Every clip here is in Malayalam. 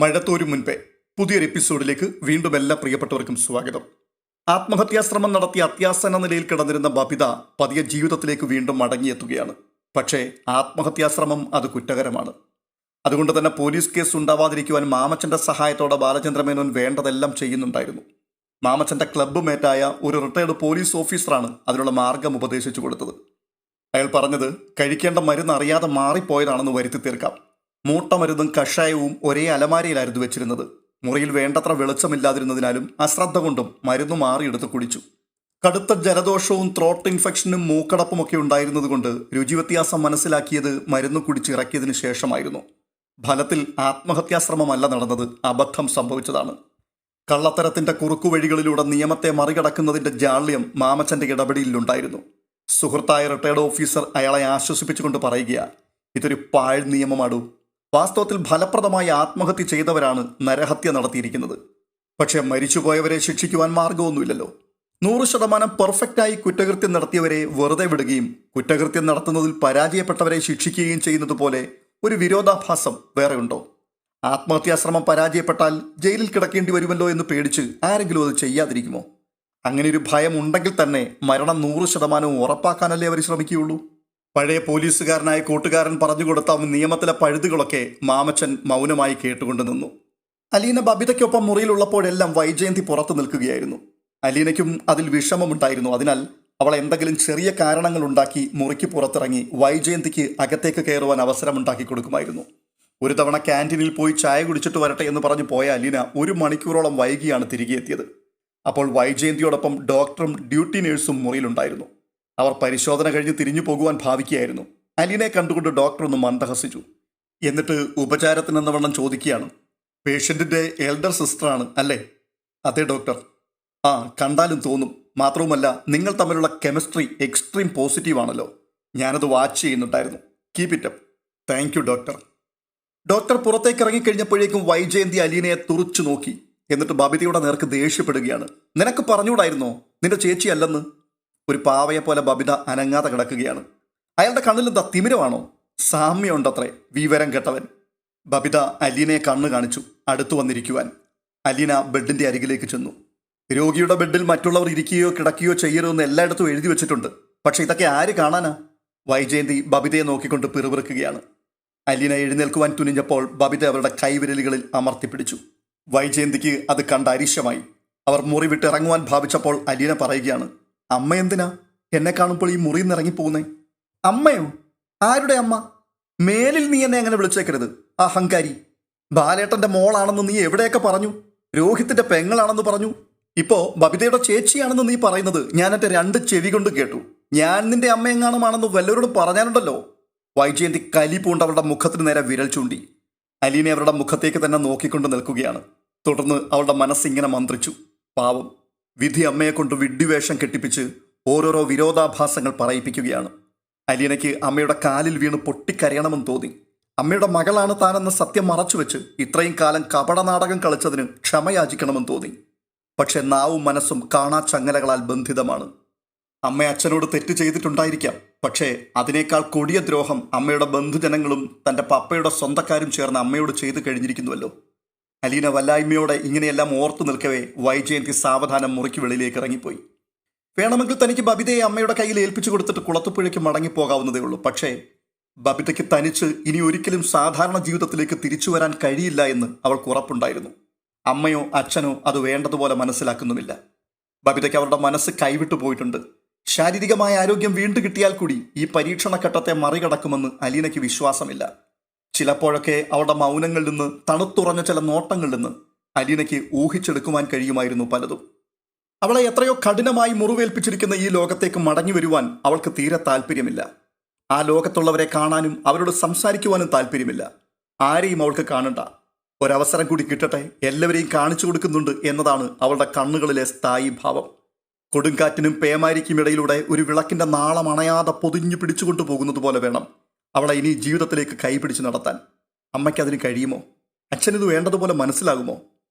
മഴത്തോരു മുൻപേ പുതിയൊരു എപ്പിസോഡിലേക്ക് വീണ്ടും എല്ലാ പ്രിയപ്പെട്ടവർക്കും സ്വാഗതം. ആത്മഹത്യാശ്രമം നടത്തി അത്യാസന്ന നിലയിൽ കിടന്നിരുന്ന ബബിത പതിയെ ജീവിതത്തിലേക്ക് വീണ്ടും മടങ്ങിയെത്തുകയാണ്. പക്ഷേ ആത്മഹത്യാശ്രമം അത് കുറ്റകരമാണ്. അതുകൊണ്ട് തന്നെ പോലീസ് കേസ് ഉണ്ടാവാതിരിക്കുവാൻ മാമച്ചന്റെ സഹായത്തോടെ ബാലചന്ദ്രമേനോൻ വേണ്ടതെല്ലാം ചെയ്യുന്നുണ്ടായിരുന്നു. മാമച്ചന്റെ ക്ലബ്ബ് മേറ്റായ ഒരു റിട്ടയർഡ് പോലീസ് ഓഫീസറാണ് അതിനുള്ള മാർഗം ഉപദേശിച്ചു കൊടുത്തത്. അയാൾ പറഞ്ഞത് കഴിക്കേണ്ട മരുന്ന് അറിയാതെ മാറിപ്പോയതാണെന്ന് വരുത്തി തീർക്കാം. മൂട്ട മരുന്നും കഷായവും ഒരേ അലമാരയിലായിരുന്നു വെച്ചിരുന്നത്. മുറിയിൽ വേണ്ടത്ര വെളിച്ചമില്ലാതിരുന്നതിനാലും അശ്രദ്ധ കൊണ്ടും മരുന്ന് മാറിയെടുത്ത് കുടിച്ചു. കടുത്ത ജലദോഷവും ത്രോട്ട് ഇൻഫെക്ഷനും മൂക്കടപ്പുമൊക്കെ ഉണ്ടായിരുന്നതുകൊണ്ട് രുചിവ്യത്യാസം മനസ്സിലാക്കിയത് മരുന്ന് കുടിച്ചിറക്കിയതിനു ശേഷമായിരുന്നു. ഫലത്തിൽ ആത്മഹത്യാശ്രമമല്ല നടന്നത്, അബദ്ധം സംഭവിച്ചതാണ്. കള്ളത്തരത്തിന്റെ കുറുക്കുവഴികളിലൂടെ നിയമത്തെ മറികടക്കുന്നതിന്റെ ജാള്യം മാമച്ചന്റെ ഇടപെടലിലുണ്ടായിരുന്നു. സുഹൃത്തായ റിട്ടയർഡ് ഓഫീസർ അയാളെ ആശ്വസിപ്പിച്ചുകൊണ്ട് പറയുക, ഇതൊരു പാഴ് നിയമമാടൂ. വാസ്തവത്തിൽ ഫലപ്രദമായി ആത്മഹത്യ ചെയ്തവരാണ് നരഹത്യ നടത്തിയിരിക്കുന്നത്. പക്ഷെ മരിച്ചുപോയവരെ ശിക്ഷിക്കുവാൻ മാർഗമൊന്നുമില്ലല്ലോ. 100% പെർഫെക്റ്റായി കുറ്റകൃത്യം നടത്തിയവരെ വെറുതെ വിടുകയും കുറ്റകൃത്യം നടത്തുന്നതിൽ പരാജയപ്പെട്ടവരെ ശിക്ഷിക്കുകയും ചെയ്യുന്നത് പോലെ ഒരു വിരോധാഭാസം വേറെ ഉണ്ടോ? ആത്മഹത്യാശ്രമം പരാജയപ്പെട്ടാൽ ജയിലിൽ കിടക്കേണ്ടി വരുമല്ലോ എന്ന് പേടിച്ച് ആരെങ്കിലും അത് ചെയ്യാതിരിക്കുമോ? അങ്ങനെ ഒരു ഭയം ഉണ്ടെങ്കിൽ തന്നെ മരണം 100% ഉറപ്പാക്കാനല്ലേ അവർ ശ്രമിക്കുകയുള്ളൂ. പഴയ പോലീസുകാരനായ കൂട്ടുകാരൻ പറഞ്ഞുകൊടുത്ത നിയമത്തിലെ പഴുതുകളൊക്കെ മാമച്ചൻ മൗനമായി കേട്ടുകൊണ്ട് നിന്നു. അലീന ബബിതയ്ക്കൊപ്പം മുറിയിലുള്ളപ്പോഴെല്ലാം വൈജയന്തി പുറത്തു നിൽക്കുകയായിരുന്നു. അലീനയ്ക്കും അതിൽ വിഷമമുണ്ടായിരുന്നു. അതിനാൽ അവൾ എന്തെങ്കിലും ചെറിയ കാരണങ്ങൾ ഉണ്ടാക്കി മുറിക്ക് പുറത്തിറങ്ങി വൈജയന്തിക്ക് അകത്തേക്ക് കയറുവാൻ അവസരമുണ്ടാക്കി കൊടുക്കുമായിരുന്നു. ഒരു തവണ ക്യാൻറ്റീനിൽ പോയി ചായ കുടിച്ചിട്ട് വരട്ടെ എന്ന് പറഞ്ഞു പോയ അലീന 1 മണിക്കൂറോളം വൈകിയാണ് തിരികെ എത്തിയത്. അപ്പോൾ വൈജയന്തിയോടൊപ്പം ഡോക്ടറും ഡ്യൂട്ടി നേഴ്സും മുറിയിലുണ്ടായിരുന്നു. അവർ പരിശോധന കഴിഞ്ഞ് തിരിഞ്ഞു പോകുവാൻ ഭാവിക്കുകയായിരുന്നു. അലീനെ കണ്ടുകൊണ്ട് ഡോക്ടർ ഒന്ന് മന്ദഹസിച്ചു. എന്നിട്ട് ഉപചാരത്തിനെന്നവണ്ണം ചോദിക്കുകയാണ്, പേഷ്യൻറ്റിൻ്റെ എൽഡർ സിസ്റ്ററാണ് അല്ലേ? അതെ ഡോക്ടർ. ആ, കണ്ടാലും തോന്നും. മാത്രവുമല്ല നിങ്ങൾ തമ്മിലുള്ള കെമിസ്ട്രി എക്സ്ട്രീം പോസിറ്റീവാണല്ലോ. ഞാനത് വാച്ച് ചെയ്യുന്നുണ്ടായിരുന്നു. Keep it up. Thank you doctor. Doctor പുറത്തേക്ക് ഇറങ്ങിക്കഴിഞ്ഞപ്പോഴേക്കും വൈജയന്തി അലീനയെ തുറച്ചു നോക്കി. എന്നിട്ട് ബബിതയുടെ നേർക്ക് ദേഷ്യപ്പെടുകയാണ്. നിനക്ക് പറഞ്ഞുകൂടായിരുന്നോ നിന്റെ ചേച്ചി അല്ലെന്ന്? ഒരു പാവയെ പോലെ ബബിത അനങ്ങാതെ കിടക്കുകയാണ്. അയാളുടെ കണ്ണിലെന്താ തിമിരമാണോ? സാമ്യമുണ്ടത്രേ, വിവരം കെട്ടവൻ. ബബിത അലീനയെ കണ്ണ് കാണിച്ചു അടുത്തു വന്നിരിക്കുവാൻ. അലീന ബെഡിന്റെ അരികിലേക്ക് ചെന്നു. രോഗിയുടെ ബെഡിൽ മറ്റുള്ളവർ ഇരിക്കുകയോ കിടക്കുകയോ ചെയ്യരുതെന്ന് എല്ലായിടത്തും എഴുതി വെച്ചിട്ടുണ്ട്. പക്ഷെ ഇതൊക്കെ ആര് കാണാനാ? വൈജയന്തി ബബിതയെ നോക്കിക്കൊണ്ട് പിറുപിറുക്കുകയാണ്. അലീന എഴുന്നേൽക്കുവാൻ തുനിഞ്ഞപ്പോൾ ബബിത അവരുടെ കൈവിരലുകളിൽ അമർത്തിപ്പിടിച്ചു. വൈജയന്തിക്ക് അത് കണ്ട അരിശമായി. അവർ മുറി വിട്ട് ഇറങ്ങുവാൻ ഭാവിച്ചപ്പോൾ അലീന പറയുകയാണ്, അമ്മ എന്തിനാ എന്നെ കാണുമ്പോൾ ഈ മുറിയിൽ നിന്ന് ഇറങ്ങിപ്പോകുന്നേ? അമ്മയോ? ആരുടെ അമ്മ? മേലിൽ നീ എന്നെ അങ്ങനെ വിളിച്ചേക്കരുത്, അഹങ്കാരി. ബാലേട്ടന്റെ മോളാണെന്ന് നീ എവിടെയൊക്കെ പറഞ്ഞു? രോഹിത്തിന്റെ പെങ്ങളാണെന്ന് പറഞ്ഞു. ഇപ്പോ ബബിതയുടെ ചേച്ചിയാണെന്ന് നീ പറയുന്നത് ഞാൻ എൻ്റെ 2 ചെവി കൊണ്ട് കേട്ടു. ഞാൻ നിന്റെ അമ്മയെങ്ങാനുമാണെന്ന് വല്ലവരോടും പറഞ്ഞാലുണ്ടല്ലോ. വൈജയന്തി കലി പൂണ്ട് അവരുടെ മുഖത്തിന് നേരെ വിരൽ ചൂണ്ടി. അലീനെ അവരുടെ മുഖത്തേക്ക് തന്നെ നോക്കിക്കൊണ്ട് നിൽക്കുകയാണ്. തുടർന്ന് അവളുടെ മനസ്സിങ്ങനെ മന്ത്രിച്ചു. പാവം, വിധി അമ്മയെ കൊണ്ട് വിഡ്ഢിവേഷം കെട്ടിപ്പിച്ച് ഓരോരോ വിരോധാഭാസങ്ങൾ പറയിപ്പിക്കുകയാണ്. അലീനയ്ക്ക് അമ്മയുടെ കാലിൽ വീണ് പൊട്ടിക്കരയണമെന്ന് തോന്നി. അമ്മയുടെ മകളാണ് താനെന്ന സത്യം മറച്ചുവെച്ച് ഇത്രയും കാലം കപടനാടകം കളിച്ചതിന് ക്ഷമയാചിക്കണമെന്ന് തോന്നി. പക്ഷെ നാവും മനസ്സും കാണാ ചങ്ങലകളാൽ ബന്ധിതമാണ്. അമ്മ അച്ഛനോട് തെറ്റ് ചെയ്തിട്ടുണ്ടായിരിക്കാം. പക്ഷേ അതിനേക്കാൾ കൊടിയ ദ്രോഹം അമ്മയുടെ ബന്ധുജനങ്ങളും തൻ്റെ പപ്പയുടെ സ്വന്തക്കാരും ചേർന്ന് അമ്മയോട് ചെയ്തു കഴിഞ്ഞിരിക്കുന്നുവല്ലോ. അലീന വല്ലായ്മയോടെ ഇങ്ങനെയെല്ലാം ഓർത്തു നിൽക്കവേ വൈജയന്തി സാവധാനം മുറിക്ക് വെളിയിലേക്ക് ഇറങ്ങിപ്പോയി. വേണമെങ്കിൽ തനിക്ക് ബബിതയെ അമ്മയുടെ കയ്യിൽ ഏൽപ്പിച്ചു കൊടുത്തിട്ട് കുളത്തുപുഴയ്ക്ക് മടങ്ങിപ്പോകാവുന്നതേ ഉള്ളൂ. പക്ഷേ ബബിതയ്ക്ക് തനിച്ച് ഇനി ഒരിക്കലും സാധാരണ ജീവിതത്തിലേക്ക് തിരിച്ചു വരാൻ കഴിയില്ല എന്ന് അവൾക്ക് ഉറപ്പുണ്ടായിരുന്നു. അമ്മയോ അച്ഛനോ അത് വേണ്ടതുപോലെ മനസ്സിലാക്കുന്നുമില്ല. ബബിതയ്ക്ക് അവരുടെ മനസ്സ് കൈവിട്ടു പോയിട്ടുണ്ട്. ശാരീരികമായ ആരോഗ്യം വീണ്ടു കിട്ടിയാൽ കൂടി ഈ പരീക്ഷണഘട്ടത്തെ മറികടക്കുമെന്ന് അലീനയ്ക്ക് വിശ്വാസമില്ല. ചിലപ്പോഴൊക്കെ അവളുടെ മൗനങ്ങളിൽ നിന്ന്, തണുത്തുറഞ്ഞ ചില നോട്ടങ്ങളിൽ നിന്ന് അലീനയ്ക്ക് ഊഹിച്ചെടുക്കുവാൻ കഴിയുമായിരുന്നു പലതും. അവളെ എത്രയോ കഠിനമായി മുറിവേൽപ്പിച്ചിരിക്കുന്ന ഈ ലോകത്തേക്ക് മടങ്ങി വരുവാൻ അവൾക്ക് തീരെ താല്പര്യമില്ല. ആ ലോകത്തുള്ളവരെ കാണാനും അവരോട് സംസാരിക്കുവാനും താല്പര്യമില്ല. ആരെയും അവൾക്ക് കാണണ്ട. ഒരവസരം കൂടി കിട്ടട്ടെ, എല്ലാവരെയും കാണിച്ചു കൊടുക്കുന്നുണ്ട് എന്നതാണ് അവളുടെ കണ്ണുകളിലെ സ്ഥായി ഭാവം. കൊടുങ്കാറ്റിനും പേമാരിക്കും ഇടയിലൂടെ ഒരു വിളക്കിന്റെ നാളം അണയാതെ പൊതിഞ്ഞു പിടിച്ചുകൊണ്ടു പോകുന്നത് പോലെ വേണം അവളെ ഇനി ജീവിതത്തിലേക്ക് കൈപിടിച്ച് നടത്താൻ. അമ്മയ്ക്കതിന് കഴിയുമോ? അച്ഛനിത് വേണ്ടതുപോലെ മനസ്സിലാകുമോ?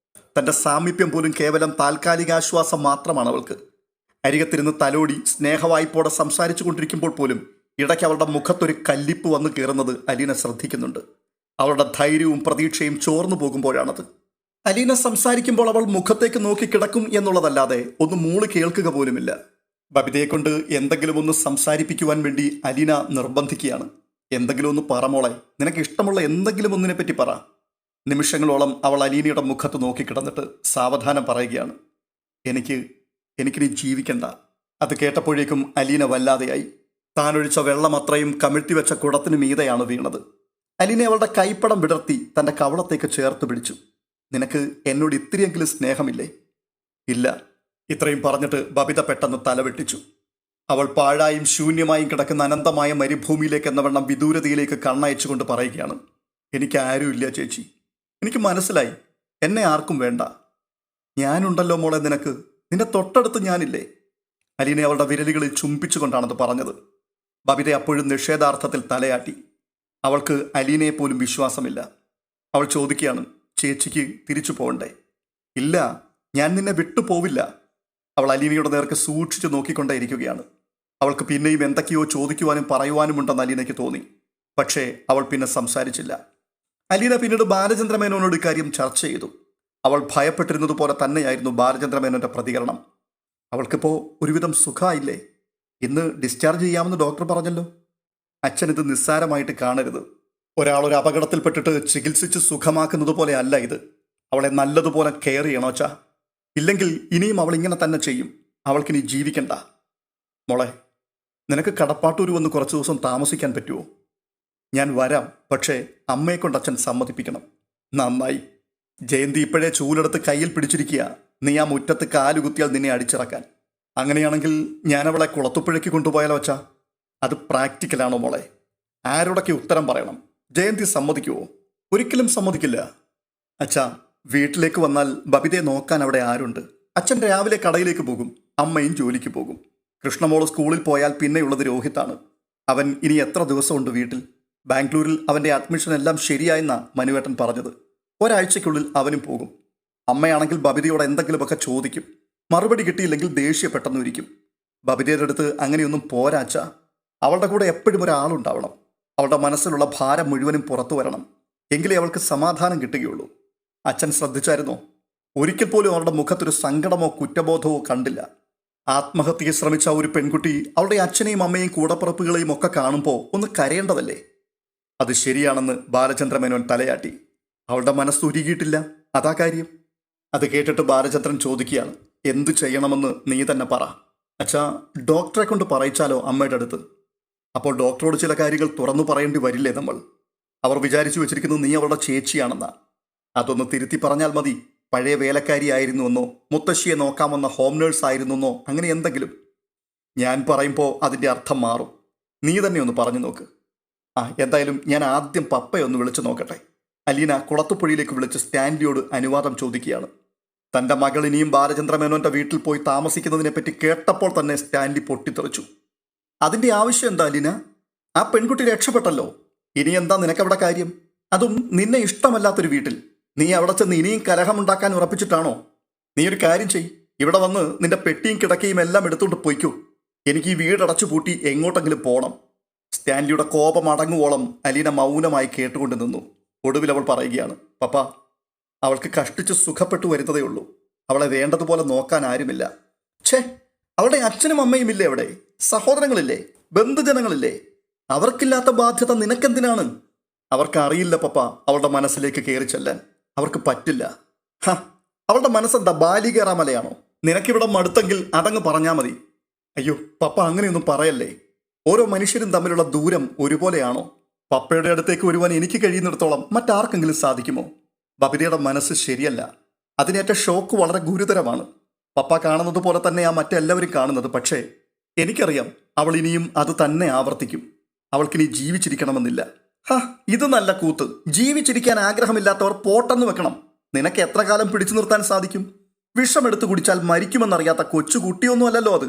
തൻ്റെ സാമീപ്യം പോലും കേവലം താൽക്കാലികാശ്വാസം മാത്രമാണ് അവൾക്ക്. അരികത്തിരുന്ന് തലോടി സ്നേഹവായ്പോടെ സംസാരിച്ചു കൊണ്ടിരിക്കുമ്പോൾ പോലും ഇടയ്ക്ക് അവളുടെ മുഖത്തൊരു കല്ലിപ്പ് വന്ന് കയറുന്നത് അലീന ശ്രദ്ധിക്കുന്നുണ്ട്. അവളുടെ ധൈര്യവും പ്രതീക്ഷയും ചോർന്നു പോകുമ്പോഴാണത്. അലീന സംസാരിക്കുമ്പോൾ അവൾ മുഖത്തേക്ക് നോക്കി കിടക്കും എന്നുള്ളതല്ലാതെ ഒന്ന് മൂളി കേൾക്കുക പോലുമില്ല. ബബിതയെ കൊണ്ട് എന്തെങ്കിലും ഒന്ന് സംസാരിപ്പിക്കുവാൻ വേണ്ടി അലീന നിർബന്ധിക്കുകയാണ്. എന്തെങ്കിലും ഒന്ന് പറ മോളെ, നിനക്ക് ഇഷ്ടമുള്ള എന്തെങ്കിലും ഒന്നിനെ പറ്റി പറ. നിമിഷങ്ങളോളം അവൾ അലീനയുടെ മുഖത്ത് നോക്കിക്കിടന്നിട്ട് സാവധാനം പറയുകയാണ്, എനിക്കിനി ജീവിക്കണ്ട. അത് കേട്ടപ്പോഴേക്കും അലീന വല്ലാതെയായി. താനൊഴിച്ച വെള്ളം അത്രയും കമിഴ്ത്തിവെച്ച കുടത്തിന് മീതെയാണ് വീണത്. അലീന അവളുടെ കൈപ്പടം വിടർത്തി തൻ്റെ കവളത്തേക്ക് ചേർത്ത് പിടിച്ചു. നിനക്ക് എന്നോട് ഇത്തിരിയെങ്കിലും സ്നേഹമില്ലേ? ഇല്ല. ഇത്രയും പറഞ്ഞിട്ട് ബബിത പെട്ടെന്ന് തലവെട്ടിച്ചു. അവൾ പാഴായും ശൂന്യമായും കിടക്കുന്ന അനന്തമായ മരുഭൂമിയിലേക്ക് എന്ന വണ്ണം വിദൂരതയിലേക്ക് കണ്ണയച്ചുകൊണ്ട് പറയുകയാണ്, എനിക്ക് ആരുമില്ല ചേച്ചി. എനിക്ക് മനസ്സിലായി, എന്നെ ആർക്കും വേണ്ട. ഞാനുണ്ടല്ലോ മോളെ നിനക്ക്, നിന്റെ തൊട്ടടുത്ത് ഞാനില്ലേ? അലീനെ അവളുടെ വിരലുകളിൽ ചുംബിച്ചുകൊണ്ടാണത് പറഞ്ഞത്. ബബിത അപ്പോഴും നിഷേധാർത്ഥത്തിൽ തലയാട്ടി. അവൾക്ക് അലീനയെ പോലും വിശ്വാസമില്ല. അവൾ ചോദിക്കുകയാണ്, ചേച്ചിക്ക് തിരിച്ചു പോകണ്ടേ? ഇല്ല, ഞാൻ നിന്നെ വിട്ടുപോവില്ല. അവൾ അലീനയുടെ നേർക്ക് സൂക്ഷിച്ചു നോക്കിക്കൊണ്ടേയിരിക്കുകയാണ്. അവൾക്ക് പിന്നെയും എന്തൊക്കെയോ ചോദിക്കുവാനും പറയുവാനുമുണ്ടെന്ന് അലീനയ്ക്ക് തോന്നി. പക്ഷേ അവൾ പിന്നെ സംസാരിച്ചില്ല. അലീന പിന്നീട് ബാലചന്ദ്രമേനോനോട് ഇക്കാര്യം ചർച്ച ചെയ്തു. അവൾ ഭയപ്പെട്ടിരുന്നത് പോലെ തന്നെയായിരുന്നു ബാലചന്ദ്രമേനോന്റെ പ്രതികരണം. അവൾക്കിപ്പോൾ ഒരുവിധം സുഖമായില്ലേ? ഇന്ന് ഡിസ്ചാർജ് ചെയ്യാമെന്ന് ഡോക്ടർ പറഞ്ഞല്ലോ. അച്ഛൻ ഇത് നിസ്സാരമായിട്ട് കാണരുത്. ഒരാളൊരു അപകടത്തിൽപ്പെട്ടിട്ട് ചികിത്സിച്ച് സുഖമാക്കുന്നത് പോലെ അല്ല ഇത്. അവളെ നല്ലതുപോലെ കെയർ ചെയ്യണോ അച്ഛാ? ഇല്ലെങ്കിൽ ഇനിയും അവൾ ഇങ്ങനെ തന്നെ ചെയ്യും. അവൾക്കിനി ജീവിക്കണ്ട. മോളെ, നിനക്ക് കടപ്പാട്ടൂർ വന്ന് കുറച്ച് ദിവസം താമസിക്കാൻ പറ്റുമോ? ഞാൻ വരാം, പക്ഷേ അമ്മയെ കൊണ്ട് അച്ഛൻ സമ്മതിപ്പിക്കണം. നന്നായി. ജയന്തി ഇപ്പോഴേ ചൂലെടുത്ത് കയ്യിൽ പിടിച്ചിരിക്കുക. നീ ആ മുറ്റത്ത് കാലുകുത്തിയാൽ നിന്നെ അടിച്ചിറക്കാൻ. അങ്ങനെയാണെങ്കിൽ ഞാൻ അവളെ കുളത്തുപുഴയ്ക്ക് കൊണ്ടുപോയാലോ അച്ഛാ? അത് പ്രാക്ടിക്കലാണോ മോളെ? ആരോടൊക്കെ ഉത്തരം പറയണം? ജയന്തി സമ്മതിക്കുമോ? ഒരിക്കലും സമ്മതിക്കില്ല. അച്ഛാ, വീട്ടിലേക്ക് വന്നാൽ ബബിതയെ നോക്കാൻ അവിടെ ആരുണ്ട്? അച്ഛൻ രാവിലെ കടയിലേക്ക് പോകും, അമ്മയും ജോലിക്ക് പോകും. കൃഷ്ണമോള് സ്കൂളിൽ പോയാൽ പിന്നെയുള്ളത് രോഹിത്താണ്. അവൻ ഇനി എത്ര ദിവസമുണ്ട് വീട്ടിൽ? ബാംഗ്ലൂരിൽ അവൻ്റെ അഡ്മിഷൻ എല്ലാം ശരിയായെന്നാ മനുവേട്ടൻ പറഞ്ഞത്. ഒരാഴ്ചയ്ക്കുള്ളിൽ അവനും പോകും. അമ്മയാണെങ്കിൽ ബബിതയോട് എന്തെങ്കിലുമൊക്കെ ചോദിക്കും. മറുപടി കിട്ടിയില്ലെങ്കിൽ ദേഷ്യപ്പെട്ടെന്നിരിക്കും. ബബിതയുടെ അടുത്ത് അങ്ങനെയൊന്നും പോരാച്ച. അവളുടെ കൂടെ എപ്പോഴും ഒരാളുണ്ടാവണം. അവളുടെ മനസ്സിലുള്ള ഭാരം മുഴുവനും പുറത്തു വരണം. എങ്കിലേ അവൾക്ക് സമാധാനം കിട്ടുകയുള്ളൂ. അച്ഛൻ ശ്രദ്ധിച്ചായിരുന്നോ? ഒരിക്കൽ പോലും അവളുടെ മുഖത്തൊരു സങ്കടമോ കുറ്റബോധമോ കണ്ടില്ല. ആത്മഹത്യയ്ക്ക് ശ്രമിച്ച ഒരു പെൺകുട്ടി അവളുടെ അച്ഛനെയും അമ്മയും കൂടപ്പിറപ്പുകളെയും ഒക്കെ കാണുമ്പോൾ ഒന്ന് കരയേണ്ടതല്ലേ? അത് ശരിയാണെന്ന് ബാലചന്ദ്രമേനോൻ തലയാട്ടി. അവളുടെ മനസ്സുരുകിയിട്ടില്ല, അതാ കാര്യം. അത് കേട്ടിട്ട് ബാലചന്ദ്രൻ ചോദിക്കുകയാണ്, എന്തു ചെയ്യണമെന്ന് നീ തന്നെ പറ. അച്ഛാ, ഡോക്ടറെ കൊണ്ട് പറയിച്ചാലോ അമ്മയുടെ അടുത്ത്? അപ്പോൾ ഡോക്ടറോട് ചില കാര്യങ്ങൾ തുറന്നു പറയേണ്ടി വരില്ലേ നമ്മൾ? അവർ വിചാരിച്ചു വെച്ചിരിക്കുന്നത് നീ അവളുടെ ചേച്ചിയാണെന്നാ. അതൊന്ന് തിരുത്തി പറഞ്ഞാൽ മതി. പഴയ വേലക്കാരിയായിരുന്നുവെന്നോ മുത്തശ്ശിയെ നോക്കാമെന്ന ഹോം നേഴ്സ് ആയിരുന്നെന്നോ അങ്ങനെ എന്തെങ്കിലും. ഞാൻ പറയുമ്പോൾ അതിൻ്റെ അർത്ഥം മാറും. നീ തന്നെ ഒന്ന് പറഞ്ഞു നോക്ക്. എന്തായാലും ഞാൻ ആദ്യം പപ്പയെ ഒന്ന് വിളിച്ചു നോക്കട്ടെ. അലീന കുളത്തുപുഴയിലേക്ക് വിളിച്ച് സ്റ്റാൻലിയോട് അനുവാദം ചോദിക്കുകയാണ്. തൻ്റെ മകൾ ഇനിയും ബാലചന്ദ്രമേനോന്റെ വീട്ടിൽ പോയി താമസിക്കുന്നതിനെപ്പറ്റി കേട്ടപ്പോൾ തന്നെ സ്റ്റാൻലി പൊട്ടിത്തെറിച്ചു. അതിൻ്റെ ആവശ്യം എന്താ അലീന? ആ പെൺകുട്ടി രക്ഷപ്പെട്ടല്ലോ. ഇനി എന്താ നിനക്കവിടെ കാര്യം? അതും നിന്നെ ഇഷ്ടമല്ലാത്തൊരു വീട്ടിൽ. നീ അവിടെ ചെന്ന് ഇനിയും കലഹമുണ്ടാക്കാൻ ഉറപ്പിച്ചിട്ടാണോ? നീ ഒരു കാര്യം ചെയ്, ഇവിടെ വന്ന് നിന്റെ പെട്ടിയും കിടക്കയും എല്ലാം എടുത്തുകൊണ്ട് പൊയ്ക്കോ. എനിക്ക് ഈ വീടടച്ചു പൂട്ടി എങ്ങോട്ടെങ്കിലും പോകണം. സ്റ്റാൻലിയുടെ കോപം അടങ്ങുവോളം അലീന മൗനമായി കേട്ടുകൊണ്ട് നിന്നു. ഒടുവിൽ അവൾ പറയുകയാണ്, പപ്പ, അവൾക്ക് കഷ്ടിച്ച് സുഖപ്പെട്ടു വരുന്നതേ ഉള്ളൂ. അവളെ വേണ്ടതുപോലെ നോക്കാൻ ആരുമില്ല. ഛേ, അവളുടെ അച്ഛനും അമ്മയും ഇല്ലേ അവിടെ? സഹോദരങ്ങളില്ലേ? ബന്ധുജനങ്ങളില്ലേ? അവർക്കില്ലാത്ത ബാധ്യത നിനക്കെന്തിനാണ്? അവർക്കറിയില്ല പപ്പ അവളുടെ മനസ്സിലേക്ക് കയറി ചെല്ലാൻ. അവർക്ക് പറ്റില്ല. അവളുടെ മനസ്സെന്താ ബാലികേറാമലയാണോ? നിനക്കിവിടെ മടുത്തെങ്കിൽ അതങ്ങ് പറഞ്ഞാൽ മതി. അയ്യോ പപ്പ, അങ്ങനെയൊന്നും പറയല്ലേ. ഓരോ മനുഷ്യരും തമ്മിലുള്ള ദൂരം ഒരുപോലെയാണോ? പപ്പയുടെ അടുത്തേക്ക് വരുവാൻ എനിക്ക് കഴിയുന്നിടത്തോളം മറ്റാർക്കെങ്കിലും സാധിക്കുമോ? ബബിതയുടെ മനസ്സ് ശരിയല്ല. അതിനേറ്റ ഷോക്ക് വളരെ ഗുരുതരമാണ്. പപ്പ കാണുന്നത് പോലെ തന്നെയാ മറ്റെല്ലാവരും കാണുന്നത്. പക്ഷേ എനിക്കറിയാം അവൾ ഇനിയും അത് തന്നെ ആവർത്തിക്കും. അവൾക്കിനി ജീവിച്ചിരിക്കണമെന്നില്ല. ഇത് നല്ല കൂത്ത്. ജീവിച്ചിരിക്കാൻ ആഗ്രഹമില്ലാത്തവർ പോട്ടെന്ന് വെക്കണം. നിനക്ക് എത്ര കാലം പിടിച്ചു നിർത്താൻ സാധിക്കും? വിഷമെടുത്ത് കുടിച്ചാൽ മരിക്കുമെന്നറിയാത്ത കൊച്ചു കുട്ടിയൊന്നും അല്ലല്ലോ അത്.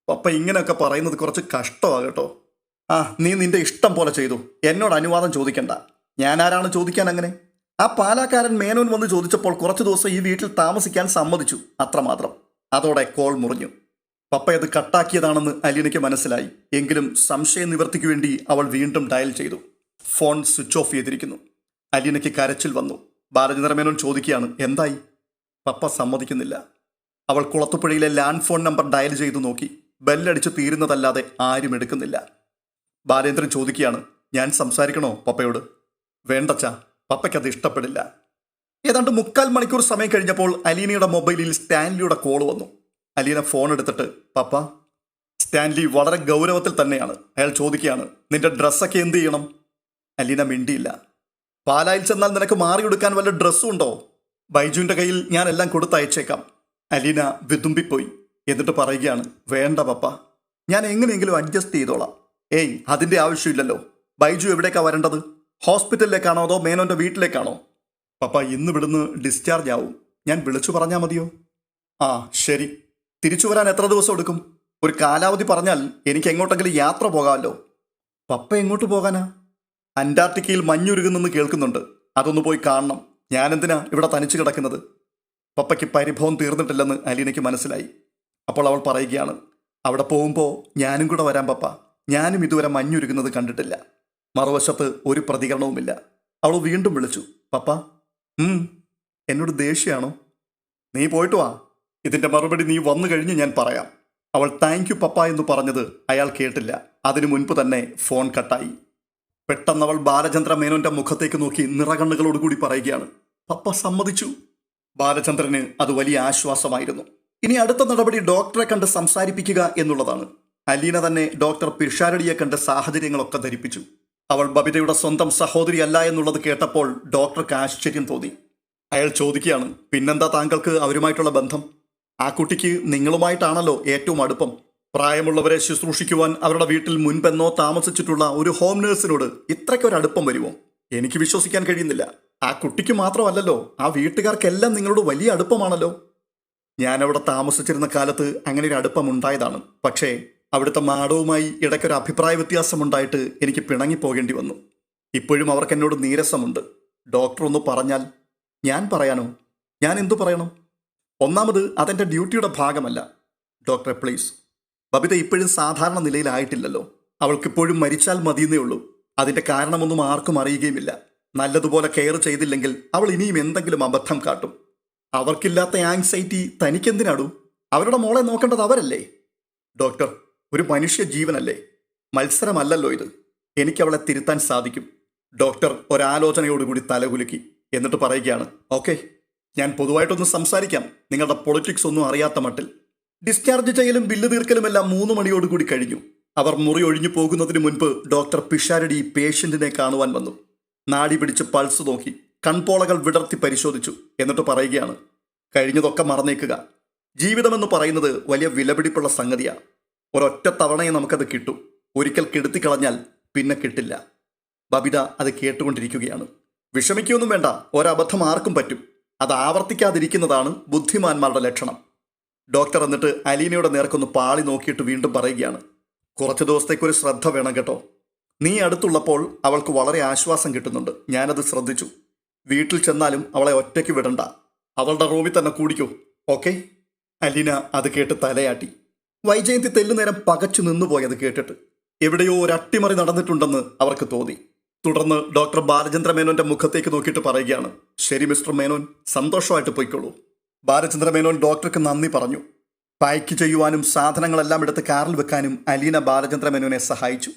പപ്പ ഇങ്ങനെയൊക്കെ പറയുന്നത് കുറച്ച് കഷ്ടമാകട്ടോ. നീ നിന്റെ ഇഷ്ടം പോലെ ചെയ്തു. എന്നോട് അനുവാദം ചോദിക്കണ്ട. ഞാനാരാണ് ചോദിക്കാൻ അങ്ങനെ? ആ പാലാക്കാരൻ മേനോൻ വന്ന് ചോദിച്ചപ്പോൾ കുറച്ചു ദിവസം ഈ വീട്ടിൽ താമസിക്കാൻ സമ്മതിച്ചു, അത്രമാത്രം. അതോടെ കോൾ മുറിഞ്ഞു. പപ്പയത് കട്ടാക്കിയതാണെന്ന് അലീനയ്ക്ക് മനസ്സിലായി. എങ്കിലും സംശയ നിവൃത്തിക്ക് വേണ്ടി അവൾ വീണ്ടും ഡയൽ ചെയ്തു. ഫോൺ സ്വിച്ച് ഓഫ് ചെയ്തിരിക്കുന്നു. അലീനയ്ക്ക് കരച്ചിൽ വന്നു. ബാലചന്ദ്രമേനോൻ ചോദിക്കുകയാണ്, എന്തായി? പപ്പ സമ്മതിക്കുന്നില്ല. അവൾ കുളത്തുപുഴയിലെ ലാൻഡ് ഫോൺ നമ്പർ ഡയൽ ചെയ്തു നോക്കി. ബെല്ലടിച്ച് തീരുന്നതല്ലാതെ ആരും എടുക്കുന്നില്ല. ബാലേന്ദ്രൻ ചോദിക്കുകയാണ്, ഞാൻ സംസാരിക്കണോ പപ്പയോട്? വേണ്ടച്ചാ, പപ്പയ്ക്കത് ഇഷ്ടപ്പെടില്ല. ഏതാണ്ട് 3/4 മണിക്കൂർ സമയം കഴിഞ്ഞപ്പോൾ അലീനയുടെ മൊബൈലിൽ സ്റ്റാൻലിയുടെ കോൾ വന്നു. അലീന ഫോൺ എടുത്തിട്ട്, പപ്പ. സ്റ്റാൻലി വളരെ ഗൗരവത്തിൽ തന്നെയാണ്. അയാൾ ചോദിക്കുകയാണ്, നിന്റെ ഡ്രസ്സൊക്കെ എന്ത് ചെയ്യണം? അലീന മിണ്ടിയില്ല. പാലായിൽ ചെന്നാൽ നിനക്ക് മാറിയെടുക്കാൻ വല്ല ഡ്രസ്സും ഉണ്ടോ? ബൈജുവിൻ്റെ കയ്യിൽ ഞാൻ എല്ലാം കൊടുത്തയച്ചേക്കാം. അലീന വിതുമ്പിപ്പോയി. എന്നിട്ട് പറയുകയാണ്, വേണ്ട പപ്പ, ഞാൻ എങ്ങനെയെങ്കിലും അഡ്ജസ്റ്റ് ചെയ്തോളാം. ഏയ്, അതിൻ്റെ ആവശ്യമില്ലല്ലോ. ബൈജു എവിടേക്കാ വരേണ്ടത്? ഹോസ്പിറ്റലിലേക്കാണോ അതോ മേനോൻ്റെ വീട്ടിലേക്കാണോ? പപ്പ, ഇന്ന് ഇവിടുന്ന് ഡിസ്ചാർജ് ആവും. ഞാൻ വിളിച്ചു പറഞ്ഞാൽ മതിയോ? ആ ശരി. തിരിച്ചു വരാൻ എത്ര ദിവസം എടുക്കും? ഒരു കാലാവധി പറഞ്ഞാൽ എനിക്ക് എങ്ങോട്ടെങ്കിലും യാത്ര പോകാമല്ലോ. പപ്പ എങ്ങോട്ട് പോകാനാ? അന്റാർട്ടിക്കയിൽ മഞ്ഞുരുകുന്നെന്ന് കേൾക്കുന്നുണ്ട്. അതൊന്ന് പോയി കാണണം. ഞാനെന്തിനാ ഇവിടെ തനിച്ചു കിടക്കുന്നത്? പപ്പയ്ക്ക് പരിഭവം തീർന്നിട്ടില്ലെന്ന് അലീനയ്ക്ക് മനസ്സിലായി. അപ്പോൾ അവൾ പറയുകയാണ്, അവിടെ പോകുമ്പോൾ ഞാനും കൂടെ വരാം പപ്പ. ഞാനും ഇതുവരെ മഞ്ഞുരുകുന്നത് കണ്ടിട്ടില്ല. മറുവശത്ത് ഒരു പ്രതികരണവുമില്ല. അവൾ വീണ്ടും വിളിച്ചു, പപ്പ. എന്നോട് ദേഷ്യമാണോ? നീ പോയിട്ട് വാ. ഇതിൻ്റെ മറുപടി നീ വന്നു കഴിഞ്ഞ് ഞാൻ പറയാം. അവൾ താങ്ക് യു പപ്പ എന്ന് പറഞ്ഞത് അയാൾ കേട്ടില്ല. അതിനു മുൻപ് തന്നെ ഫോൺ കട്ടായി. പെട്ടെന്ന് അവൾ ബാലചന്ദ്ര മേനോന്റെ മുഖത്തേക്ക് നോക്കി നിറകണ്ണുകളോടുകൂടി പറയുകയാണ്, പപ്പ സമ്മതിച്ചു. ബാലചന്ദ്രന് അത് വലിയ ആശ്വാസമായിരുന്നു. ഇനി അടുത്ത നടപടി ഡോക്ടറെ കണ്ട് സംസാരിപ്പിക്കുക എന്നുള്ളതാണ്. അലീന തന്നെ ഡോക്ടർ പിഷാരടിയെ കണ്ട് സാഹചര്യങ്ങളൊക്കെ ധരിപ്പിച്ചു. അവൾ ബബിതയുടെ സ്വന്തം സഹോദരിയല്ല എന്നുള്ളത് കേട്ടപ്പോൾ ഡോക്ടർക്ക് ആശ്ചര്യം തോന്നി. അയാൾ ചോദിക്കുകയാണ്, പിന്നെന്താ താങ്കൾക്ക് അവരുമായിട്ടുള്ള ബന്ധം? ആ കുട്ടിക്ക് നിങ്ങളുമായിട്ടാണല്ലോ ഏറ്റവും അടുപ്പം. പ്രായമുള്ളവരെ ശുശ്രൂഷിക്കുവാൻ അവരുടെ വീട്ടിൽ മുൻപെന്നോ താമസിച്ചിട്ടുള്ള ഒരു ഹോം നേഴ്സിനോട് ഇത്രയ്ക്കൊരടുപ്പം വരുമോ? എനിക്ക് വിശ്വസിക്കാൻ കഴിയുന്നില്ല. ആ കുട്ടിക്ക് മാത്രമല്ലല്ലോ, ആ വീട്ടുകാർക്കെല്ലാം നിങ്ങളോട് വലിയ അടുപ്പമാണല്ലോ. ഞാനവിടെ താമസിച്ചിരുന്ന കാലത്ത് അങ്ങനെ ഒരു അടുപ്പം ഉണ്ടായതാണ്. പക്ഷേ അവിടുത്തെ മാടവുമായി ഇടയ്ക്കൊരു അഭിപ്രായ വ്യത്യാസമുണ്ടായിട്ട് എനിക്ക് പിണങ്ങിപ്പോകേണ്ടി വന്നു. ഇപ്പോഴും അവർക്ക് എന്നോട് നീരസമുണ്ട്. ഡോക്ടർ ഒന്ന് പറഞ്ഞാൽ ഞാൻ പറയാനോ? ഞാൻ എന്തു പറയണം? ഒന്നാമത് അതെൻ്റെ ഡ്യൂട്ടിയുടെ ഭാഗമല്ല. ഡോക്ടറെ പ്ലീസ്. ബബിത ഇപ്പോഴും സാധാരണ നിലയിലായിട്ടില്ലല്ലോ. അവൾക്കിപ്പോഴും മരിച്ചാൽ മതിയെന്നേ ഉള്ളൂ. അതിൻ്റെ കാരണമൊന്നും ആർക്കും അറിയുകയുമില്ല. നല്ലതുപോലെ കെയർ ചെയ്തില്ലെങ്കിൽ അവൾ ഇനിയും എന്തെങ്കിലും അബദ്ധം കാട്ടും. അവർക്കില്ലാത്ത ആങ്സൈറ്റി തനിക്കെന്തിനാടൂ? അവരുടെ മോളെ നോക്കേണ്ടത് അവരല്ലേ? ഡോക്ടർ, ഒരു മനുഷ്യ ജീവനല്ലേ, മത്സരമല്ലല്ലോ ഇത്. എനിക്കവളെ തിരുത്താൻ സാധിക്കും. ഡോക്ടർ ഒരാലോചനയോടുകൂടി തലകുലുക്കി. എന്നിട്ട് പറയുകയാണ്, ഓക്കെ, ഞാൻ പൊതുവായിട്ടൊന്ന് സംസാരിക്കാം. നിങ്ങളുടെ പൊളിറ്റിക്സ് ഒന്നും അറിയാത്ത മട്ടിൽ. ഡിസ്ചാർജ് ചെയ്യലും ബില്ല് തീർക്കലുമെല്ലാം 3 മണിയോടുകൂടി കഴിഞ്ഞു. അവർ മുറി ഒഴിഞ്ഞു പോകുന്നതിന് മുൻപ് ഡോക്ടർ പിഷാരടി പേഷ്യന്റിനെ കാണുവാൻ വന്നു. നാടി പിടിച്ച് പൾസ് നോക്കി, കൺപോളകൾ വിടർത്തി പരിശോധിച്ചു. എന്നിട്ട് പറയുകയാണ്, കഴിഞ്ഞതൊക്കെ മറന്നേക്കുക. ജീവിതമെന്ന് പറയുന്നത് വലിയ വിലപിടിപ്പുള്ള സംഗതിയാണ്. ഒരൊറ്റ തവണയെ നമുക്കത് കിട്ടൂ. ഒരിക്കൽ കെടുത്തിക്കളഞ്ഞാൽ പിന്നെ കിട്ടില്ല. ബബിത അത് കേട്ടുകൊണ്ടിരിക്കുകയാണ്. വിഷമിക്കൊന്നും വേണ്ട, ഒരബദ്ധം ആർക്കും പറ്റും. അത് ആവർത്തിക്കാതിരിക്കുന്നതാണ് ബുദ്ധിമാന്മാരുടെ ലക്ഷണം. ഡോക്ടർ എന്നിട്ട് അലീനയുടെ നേർക്കൊന്ന് പാളി നോക്കിയിട്ട് വീണ്ടും പറയുകയാണ്, കുറച്ച് ദിവസത്തേക്കൊരു ശ്രദ്ധ വേണം കേട്ടോ. നീ അടുത്തുള്ളപ്പോൾ അവൾക്ക് വളരെ ആശ്വാസം കിട്ടുന്നുണ്ട്. ഞാനത് ശ്രദ്ധിച്ചു. വീട്ടിൽ ചെന്നാലും അവളെ ഒറ്റയ്ക്ക് വിടണ്ട. അവളുടെ റൂമിൽ തന്നെ കൂടിക്കോ, ഓക്കെ? അലീന അത് കേട്ട് തലയാട്ടി. വൈജയന്തി തെല്ലുനേരം പകച്ചു നിന്നുപോയത് കേട്ടിട്ട് എവിടെയോ ഒരു അട്ടിമറി നടന്നിട്ടുണ്ടെന്ന് അവർക്ക് തോന്നി. തുടർന്ന് ഡോക്ടർ ബാലചന്ദ്ര മേനോന്റെ മുഖത്തേക്ക് നോക്കിയിട്ട് പറയുകയാണ്, ശരി മിസ്റ്റർ മേനോൻ, സന്തോഷമായിട്ട് പോയിക്കോളൂ. ബാലചന്ദ്ര മേനോൻ ഡോക്ടർക്ക് നന്ദി പറഞ്ഞു. പായ്ക്ക് ചെയ്യുവാനും സാധനങ്ങളെല്ലാം എടുത്ത് കാറിൽ വെക്കാനും അലീന ബാലചന്ദ്ര മേനോനെ സഹായിച്ചു.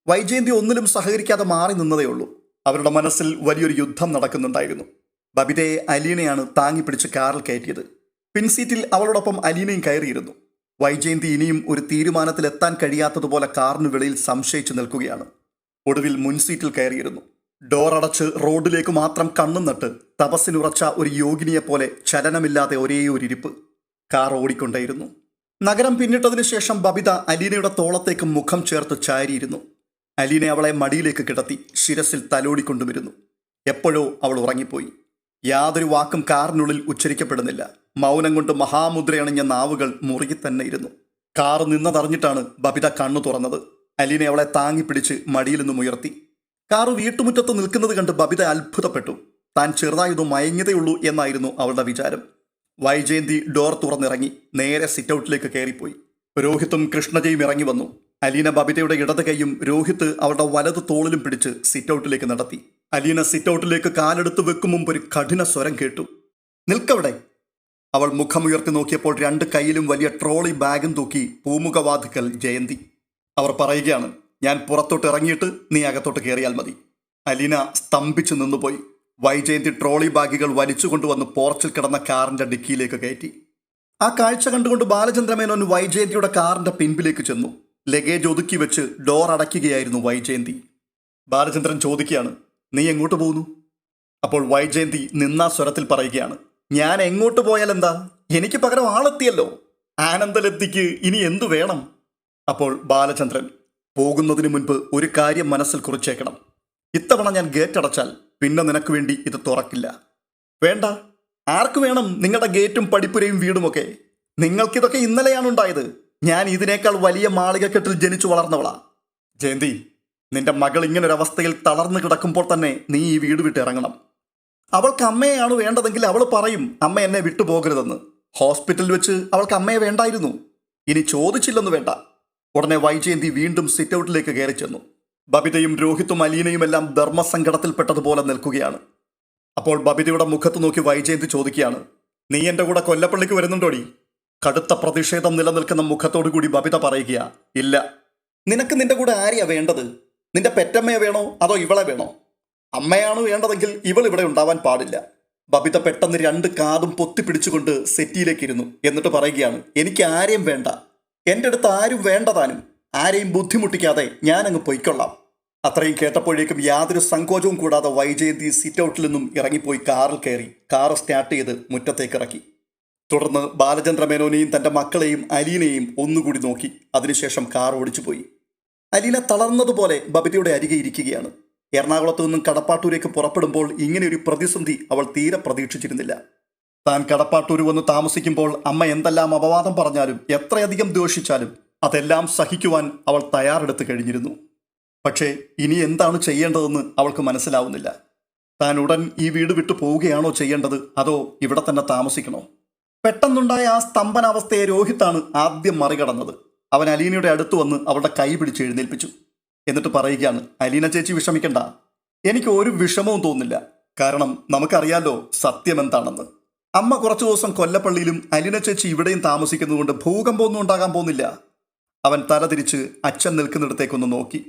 വൈജയന്തി ഒന്നിലും സഹകരിക്കാതെ മാറി നിന്നതേ ഉള്ളൂ. അവരുടെ മനസ്സിൽ വലിയൊരു യുദ്ധം നടക്കുന്നുണ്ടായിരുന്നു. ബബിതയെ അലീനയാണ് താങ്ങിപ്പിടിച്ച് കാറിൽ കയറ്റിയത്. പിൻസീറ്റിൽ അവളോടൊപ്പം അലീനയും കയറിയിരുന്നു. വൈജയന്തി ഇനിയും ഒരു തീരുമാനത്തിലെത്താൻ കഴിയാത്തതുപോലെ കാറിന് വെളിയിൽ സംശയിച്ചു നിൽക്കുകയാണ്. ഒടുവിൽ മുൻസീറ്റിൽ കയറിയിരുന്നു. ഡോറടച്ച് റോഡിലേക്ക് മാത്രം കണ്ണും നട്ട് തപസ്സിനുറച്ച ഒരു യോഗിനിയെപ്പോലെ ചലനമില്ലാതെ ഒരേ ഒരു ഇരിപ്പ്. കാർ ഓടിക്കൊണ്ടേയിരുന്നു. നഗരം പിന്നിട്ടതിനു ശേഷം ബബിത അലീനയുടെ തോളത്തേക്ക് മുഖം ചേർത്ത് ചാരിയിരുന്നു. അലീന അവളെ മടിയിലേക്ക് കിടത്തി ശിരസിൽ തലോടിക്കൊണ്ടുവരുന്നു. എപ്പോഴോ അവൾ ഉറങ്ങിപ്പോയി. യാതൊരു വാക്കും കാറിനുള്ളിൽ ഉച്ചരിക്കപ്പെടുന്നില്ല. മൗനം കൊണ്ട് മഹാമുദ്രയണിഞ്ഞ നാവുകൾ മുറുകി തന്നെ ഇരുന്നു. കാർ നിന്നതറിഞ്ഞിട്ടാണ് ബബിത കണ്ണു തുറന്നത്. അലീന അവളെ താങ്ങിപ്പിടിച്ച് മടിയിൽ നിന്നും ഉയർത്തി. കാറ് വീട്ടുമുറ്റത്ത് നിൽക്കുന്നത് കണ്ട് ബബിത അത്ഭുതപ്പെട്ടു. താൻ ചെറുതായതൊന്നും മയങ്ങിയതേയുള്ളൂ എന്നായിരുന്നു അവളുടെ വിചാരം. വൈജയന്തി ഡോർ തുറന്നിറങ്ങി നേരെ സിറ്റൗട്ടിലേക്ക് കയറിപ്പോയി. രോഹിത്തും കൃഷ്ണജയും ഇറങ്ങി വന്നു. അലീന ബബിതയുടെ ഇടത് കൈയും രോഹിത് അവളുടെ വലത് തോളിലും പിടിച്ച് സിറ്റൗട്ടിലേക്ക് നടത്തി. അലീന സിറ്റൗട്ടിലേക്ക് കാലെടുത്ത് വെക്കും മുമ്പ് ഒരു കഠിന സ്വരം കേട്ടു. നിൽക്കവിടെ. അവൾ മുഖമുയർത്തി നോക്കിയപ്പോൾ 2 കൈയിലും വലിയ ട്രോളി ബാഗും തൂക്കി പൂമുഖവാതിക്കൽ ജയന്തി. അവർ പറയുകയാണ്, ഞാൻ പുറത്തോട്ട് ഇറങ്ങിയിട്ട് നീ അകത്തോട്ട് കയറിയാൽ മതി. അലീന സ്തംഭിച്ചു നിന്നുപോയി. വൈജയന്തി ട്രോളി ബാഗുകൾ വലിച്ചുകൊണ്ടുവന്ന് പോർച്ചിൽ കിടന്ന കാറിന്റെ ഡിക്കിയിലേക്ക് കയറ്റി. ആ കാഴ്ച കണ്ടുകൊണ്ട് ബാലചന്ദ്രമേനോൻ വൈജയന്തിയുടെ കാറിന്റെ പിൻപിലേക്ക് ചെന്നു. ലഗേജ് ഒതുക്കി വെച്ച് ഡോർ അടയ്ക്കുകയായിരുന്നു വൈജയന്തി. ബാലചന്ദ്രൻ ചോദിക്കുകയാണ്, നീ എങ്ങോട്ട് പോകുന്നു? അപ്പോൾ വൈജയന്തി നിന്നാ സ്വരത്തിൽ പറയുകയാണ്, ഞാൻ എങ്ങോട്ട് പോയാൽ എന്താ, എനിക്ക് പകരം ആളെത്തിയല്ലോ. ആനന്ദലത്തിക്ക് ഇനി എന്തു വേണം? അപ്പോൾ ബാലചന്ദ്രൻ, പോകുന്നതിന് മുൻപ് ഒരു കാര്യം മനസ്സിൽ കുറിച്ചേക്കണം. ഇത്തവണ ഞാൻ ഗേറ്റ് അടച്ചാൽ പിന്നെ നിനക്ക് വേണ്ടി ഇത് തുറക്കില്ല. വേണ്ട, ആർക്ക് വേണം നിങ്ങളുടെ ഗേറ്റും പടിപ്പുരയും വീടുമൊക്കെ? നിങ്ങൾക്കിതൊക്കെ ഇന്നലെയാണ് ഉണ്ടായത്. ഞാൻ ഇതിനേക്കാൾ വലിയ മാളികക്കെട്ടിൽ ജനിച്ചു വളർന്നവളാ. ജയന്തി, നിന്റെ മകൾ ഇങ്ങനൊരവസ്ഥയിൽ തളർന്നു കിടക്കുമ്പോൾ തന്നെ നീ ഈ വീട് വിട്ട് ഇറങ്ങണം. അവൾക്ക് അമ്മയെയാണ് വേണ്ടതെങ്കിൽ അവൾ പറയും അമ്മ എന്നെ വിട്ടുപോകരുതെന്ന്. ഹോസ്പിറ്റലിൽ വെച്ച് അവൾക്ക് അമ്മയെ വേണ്ടായിരുന്നു. ഇനി ചോദിച്ചില്ലെന്ന് വേണ്ട. ഉടനെ വൈജയന്തി വീണ്ടും സിറ്റൗട്ടിലേക്ക് കയറി ചെന്നു. ബബിതയും രോഹിത്തും അലീനയും എല്ലാം ധർമ്മസങ്കടത്തിൽപ്പെട്ടതുപോലെ നിൽക്കുകയാണ്. അപ്പോൾ ബബിതയുടെ മുഖത്ത് നോക്കി വൈജയന്തി ചോദിക്കുകയാണ്, നീ എൻ്റെ കൂടെ കൊല്ലപ്പള്ളിക്ക് വരുന്നുണ്ടോടി? കടുത്ത പ്രതിഷേധം നിലനിൽക്കുന്ന മുഖത്തോടു കൂടി ബബിത പറയുക, ഇല്ല. നിനക്ക് നിന്റെ കൂടെ ആരെയാ വേണ്ടത്? നിന്റെ പെറ്റമ്മയെ വേണോ അതോ ഇവളെ വേണോ? അമ്മയാണ് വേണ്ടതെങ്കിൽ ഇവൾ ഇവിടെ ഉണ്ടാവാൻ പാടില്ല. ബബിത പെട്ടെന്ന് 2 കാതും പൊത്തിപ്പിടിച്ചുകൊണ്ട് സെറ്റിയിലേക്ക് ഇരുന്നു. എന്നിട്ട് പറയുകയാണ്, എനിക്ക് ആരെയും വേണ്ട. എൻ്റെ അടുത്ത് ആരും വേണ്ടതാനും. ആരെയും ബുദ്ധിമുട്ടിക്കാതെ ഞാനങ്ങ് പൊയ്ക്കൊള്ളാം. അത്രയും കേട്ടപ്പോഴേക്കും യാതൊരു സങ്കോചവും കൂടാതെ വൈജയന്തി സിറ്റൗട്ടിൽ നിന്നും ഇറങ്ങിപ്പോയി കാറിൽ കയറി കാറ് സ്റ്റാർട്ട് ചെയ്ത് മുറ്റത്തേക്ക് ഇറക്കി. തുടർന്ന് ബാലചന്ദ്രമേനോനെയും തൻ്റെ മക്കളെയും അലീനയെയും ഒന്നുകൂടി നോക്കി. അതിനുശേഷം കാർ ഓടിച്ചുപോയി. അലീന തളർന്നതുപോലെ ബബിതയുടെ അരികെ ഇരിക്കുകയാണ്. എറണാകുളത്തു നിന്നും കടപ്പാട്ടൂരേക്ക് പുറപ്പെടുമ്പോൾ ഇങ്ങനെയൊരു പ്രതിസന്ധി അവൾ തീരെ പ്രതീക്ഷിച്ചിരുന്നില്ല. താൻ കടപ്പാട്ടൂർ വന്ന് താമസിക്കുമ്പോൾ അമ്മ എന്തെല്ലാം അപവാദം പറഞ്ഞാലും എത്രയധികം ദ്വേഷിച്ചാലും അതെല്ലാം സഹിക്കുവാൻ അവൾ തയ്യാറെടുത്ത് കഴിഞ്ഞിരുന്നു. പക്ഷേ ഇനി എന്താണ് ചെയ്യേണ്ടതെന്ന് അവൾക്ക് മനസ്സിലാവുന്നില്ല. താൻ ഉടൻ ഈ വീട് വിട്ടു പോവുകയാണോ ചെയ്യേണ്ടത്, അതോ ഇവിടെ തന്നെ താമസിക്കണോ? പെട്ടെന്നുണ്ടായ ആ സ്തംഭനാവസ്ഥയെ രോഹിത്താണ് ആദ്യം മറികടന്നത്. അവൻ അലീനയുടെ അടുത്ത് വന്ന് അവളുടെ കൈ പിടിച്ച് എഴുന്നേൽപ്പിച്ചു. എന്നിട്ട് പറയുകയാണ്, അലീന ചേച്ചി വിഷമിക്കണ്ട. എനിക്ക് ഒരു വിഷമവും തോന്നുന്നില്ല. കാരണം നമുക്കറിയാലോ സത്യം എന്താണെന്ന്. അമ്മ കുറച്ചു ദിവസം കൊല്ലപ്പള്ളിയിലും അലീന ചേച്ചി ഇവിടെയും താമസിക്കുന്നതുകൊണ്ട് ഭൂകമ്പമൊന്നും ഉണ്ടാകാൻ പോകുന്നില്ല. അവൻ തലതിരിച്ച് അച്ഛൻ നിൽക്കുന്നിടത്തേക്കൊന്ന് നോക്കി.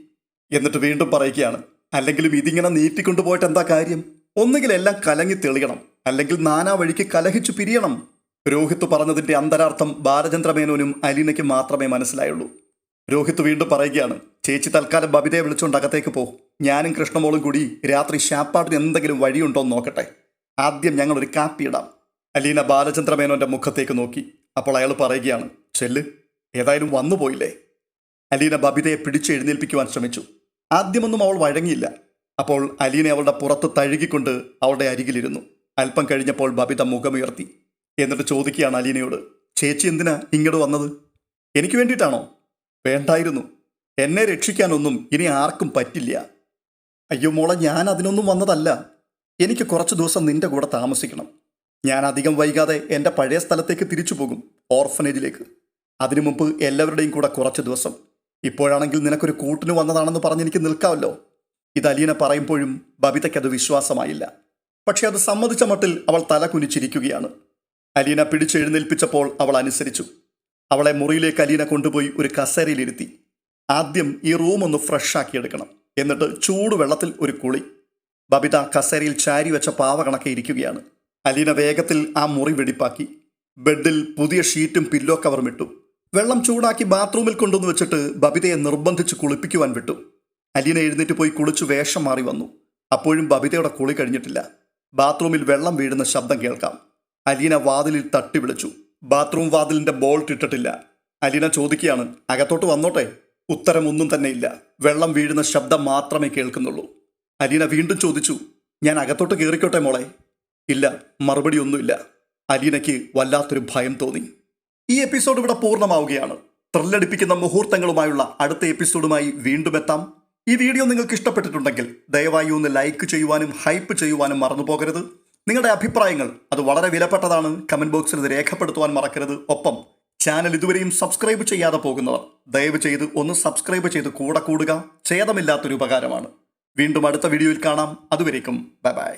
എന്നിട്ട് വീണ്ടും പറയുകയാണ്, അല്ലെങ്കിലും ഇതിങ്ങനെ നീട്ടിക്കൊണ്ടുപോയിട്ട് എന്താ കാര്യം? ഒന്നുകിൽ എല്ലാം കലങ്ങി തെളിയണം, അല്ലെങ്കിൽ നാനാ വഴിക്ക് കലഹിച്ചു പിരിയണം. രോഹിത്ത് പറഞ്ഞതിൻ്റെ അന്തരാർത്ഥം ബാലചന്ദ്രമേനോനും അലീനയ്ക്കും മാത്രമേ മനസ്സിലായുള്ളൂ. രോഹിത്ത് വീണ്ടും പറയുകയാണ്, ചേച്ചി തൽക്കാലം ബബിതയെ വിളിച്ചുകൊണ്ട് അകത്തേക്ക് പോ. ഞാനും കൃഷ്ണമോളും കൂടി രാത്രി ഷാപ്പാട്ടിന് എന്തെങ്കിലും വഴിയുണ്ടോ എന്ന് നോക്കട്ടെ. ആദ്യം ഞങ്ങളൊരു കാപ്പി ഇടാം. അലീന ബാലചന്ദ്രമേനോന്റെ മുഖത്തേക്ക് നോക്കി. അപ്പോൾ അയാൾ പറയുകയാണ്, ചെല്ല്, ഏതായാലും വന്നുപോയില്ലേ. അലീന ബബിതയെ പിടിച്ചെഴുന്നേൽപ്പിക്കുവാൻ ശ്രമിച്ചു. ആദ്യമൊന്നും അവൾ വഴങ്ങിയില്ല. അപ്പോൾ അലീന അവളുടെ പുറത്ത് തഴുകിക്കൊണ്ട് അവളുടെ അരികിലിരുന്നു. അല്പം കഴിഞ്ഞപ്പോൾ ബബിത മുഖമുയർത്തി. എന്നിട്ട് ചോദിക്കുകയാണ് അലീനയോട്, ചേച്ചി എന്തിനാ ഇങ്ങോട്ട് വന്നത്? എനിക്ക് വേണ്ടിയിട്ടാണോ? വേണ്ടായിരുന്നു. എന്നെ രക്ഷിക്കാനൊന്നും ഇനി ആർക്കും പറ്റില്ല. അയ്യോ മോളെ, ഞാൻ അതിനൊന്നും വന്നതല്ല. എനിക്ക് കുറച്ച് ദിവസം നിന്റെ കൂടെ താമസിക്കണം. ഞാൻ അധികം വൈകാതെ എൻ്റെ പഴയ സ്ഥലത്തേക്ക് തിരിച്ചു പോകും, ഓർഫനേജിലേക്ക്. അതിനു മുമ്പ് എല്ലാവരുടെയും കൂടെ കുറച്ച് ദിവസം. ഇപ്പോഴാണെങ്കിൽ നിനക്കൊരു കൂട്ടിന് വന്നതാണെന്ന് പറഞ്ഞെനിക്ക് നിൽക്കാമല്ലോ. ഇത് അലീന പറയുമ്പോഴും ബബിതയ്ക്കത് വിശ്വാസമായില്ല. പക്ഷെ അത് സമ്മതിച്ച മട്ടിൽ അവൾ തല കുനിച്ചിരിക്കുകയാണ്. അലീന പിടിച്ചെഴുന്നേൽപ്പിച്ചപ്പോൾ അവൾ അനുസരിച്ചു. അവളെ മുറിയിലേക്ക് അലീന കൊണ്ടുപോയി ഒരു കസേരയിലിരുത്തി. ആദ്യം ഈ റൂം ഒന്ന് ഫ്രഷാക്കി എടുക്കണം. എന്നിട്ട് ചൂടുവെള്ളത്തിൽ ഒരു കുളി. ബബിത കസേരയിൽ ചാരി വെച്ച പാവ കണക്കെ ഇരിക്കുകയാണ്. അലീന വേഗത്തിൽ ആ മുറി വെടിപ്പാക്കി. ബെഡിൽ പുതിയ ഷീറ്റും പില്ലോ കവറും ഇട്ടു. വെള്ളം ചൂടാക്കി ബാത്റൂമിൽ കൊണ്ടുവന്ന് വെച്ചിട്ട് ബബിതയെ നിർബന്ധിച്ച് കുളിപ്പിക്കുവാൻ വിട്ടു. അലീന എഴുന്നേറ്റ് പോയി കുളിച്ചു വേഷം മാറി വന്നു. അപ്പോഴും ബബിതയുടെ കുളി കഴിഞ്ഞിട്ടില്ല. ബാത്റൂമിൽ വെള്ളം വീഴുന്ന ശബ്ദം കേൾക്കാം. അലീന വാതിലിൽ തട്ടി വിളിച്ചു. ബാത്റൂം വാതിലിന്റെ ബോൾട്ട് ഇട്ടിട്ടില്ല. അലീന ചോദിക്കുകയാണ്, അകത്തോട്ട് വന്നോട്ടെ? ഉത്തരമൊന്നും തന്നെ ഇല്ല. വെള്ളം വീഴുന്ന ശബ്ദം മാത്രമേ കേൾക്കുന്നുള്ളൂ. അലീന വീണ്ടും ചോദിച്ചു, ഞാൻ അകത്തോട്ട് കയറിക്കോട്ടെ മോളെ? ഇല്ല, മറുപടി ഒന്നുമില്ല. അലീനയ്ക്ക് വല്ലാത്തൊരു ഭയം തോന്നി. ഈ എപ്പിസോഡ് ഇവിടെ പൂർണ്ണമാവുകയാണ്. ത്രില്ലടിപ്പിക്കുന്ന മുഹൂർത്തങ്ങളുമായുള്ള അടുത്ത എപ്പിസോഡുമായി വീണ്ടും എത്താം. ഈ വീഡിയോ നിങ്ങൾക്ക് ഇഷ്ടപ്പെട്ടിട്ടുണ്ടെങ്കിൽ ദയവായി ഒന്ന് ലൈക്ക് ചെയ്യുവാനും ഹൈപ്പ് ചെയ്യുവാനും മറന്നു പോകരുത്. നിങ്ങളുടെ അഭിപ്രായങ്ങൾ അത് വളരെ വിലപ്പെട്ടതാണ്. കമന്റ് ബോക്സിൽ ഇത് രേഖപ്പെടുത്തുവാൻ മറക്കരുത്. ഒപ്പം ചാനൽ ഇതുവരെയും സബ്സ്ക്രൈബ് ചെയ്യാതെ പോകുന്നവർ ദയവ് ചെയ്ത് ഒന്ന് സബ്സ്ക്രൈബ് ചെയ്ത് കൂടെ കൂടുക. ഛേദമില്ലാത്തൊരു ഉപകാരമാണ്. വീണ്ടും അടുത്ത വീഡിയോയിൽ കാണാം. അതുവരേക്കും ബൈ ബൈ.